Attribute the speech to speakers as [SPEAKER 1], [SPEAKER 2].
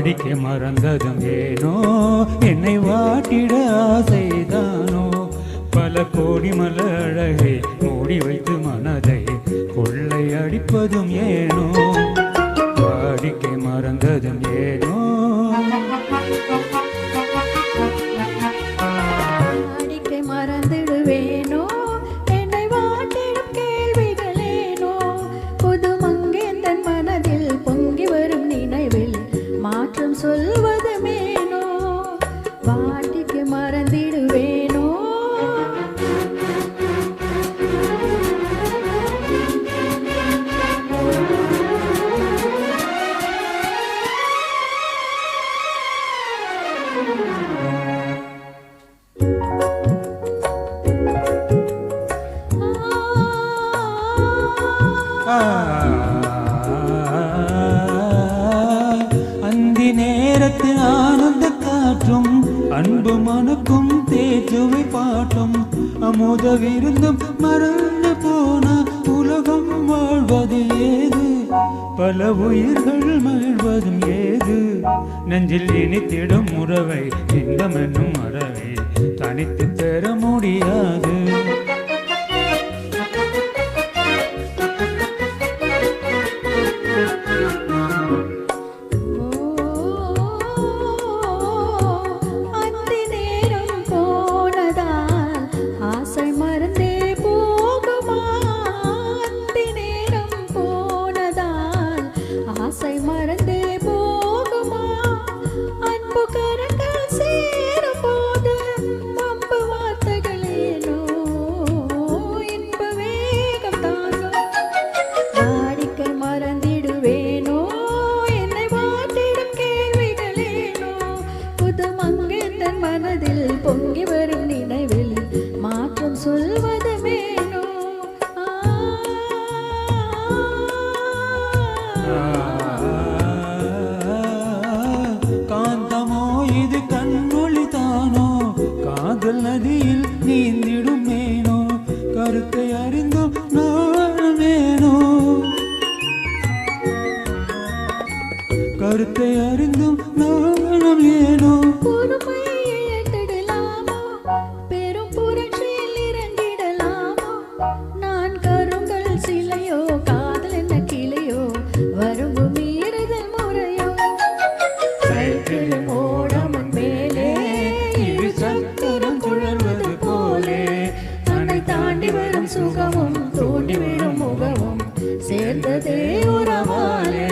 [SPEAKER 1] வாடிக்க மறந்ததும் ஏனோ என்னை வாட்டிட ஆசைதானோ பல கோடி மலர் அழகை மூடி வைத்து மனதை கொள்ளை அடிப்பதும் ஏனோ வாடிக்க மறந்ததும் ஏனோ
[SPEAKER 2] வாடிக்க மறந்துடுவேனோ என்னை வாட்டிடும் கேள்விகளேனோ புது மங்கேந்தன் மனதில் பொங்கி வரும் நினைவில் மாற்றம் சொல்வது மேனோ வாடிக்க மறந்திடுவேனோ
[SPEAKER 1] அந்தி நேரத்து ஆனந்த காற்றும் அன்பு மனக்கும் தேச்சுவை பாட்டும் அமுத விருந்தும் மறந்து போன உலகம் வாழ்வது ஏது பல உயிர்கள் மகிழ்வதும் ஏது நெஞ்சில் இனித்திடும் உறவை இன்பமென்னும் மறவை தனித்து பெற முடியாது
[SPEAKER 2] ஆசை மறந்தே போகுமா அன்பு கரங்கள் சேரும் போது அம்பு வார்த்தைகளேனோ இன்ப வேகம் தாங்கும் வாடிக்கை மறந்திடுவேனோ என்னை வாட்டிடும் கேள்விகளேனோ புது மங்கேந்தன் மனதில் பொங்கி வரும் நினைவில் மாற்றம் சொல்வது மேனோ
[SPEAKER 1] காந்தமோ இது கண்ணொளி தானோ காதல் நதியில் நீந்திடும் மேனோ கருத்தை அறிந்தும் நாணமேனோ கருத்தை அறிந்தும் நாணம் ஏனோ
[SPEAKER 2] பொறுமையை இழந்திடலாமோ பெரும் புரட்சியில் இறங்கிடலாமோ நான் கருங்கல் சிலையோ காதல் என்ன கிளையோ வரம்பு மீறுதல் முறையோ சைக்கிளும் ஓடமன் மேலே இரு சக்கரம் சுழல்வது போலே தன்னை தாண்டி வரும் சுகமும் தோண்டி விடும் முகமும் சேர்ந்ததே உறவாலே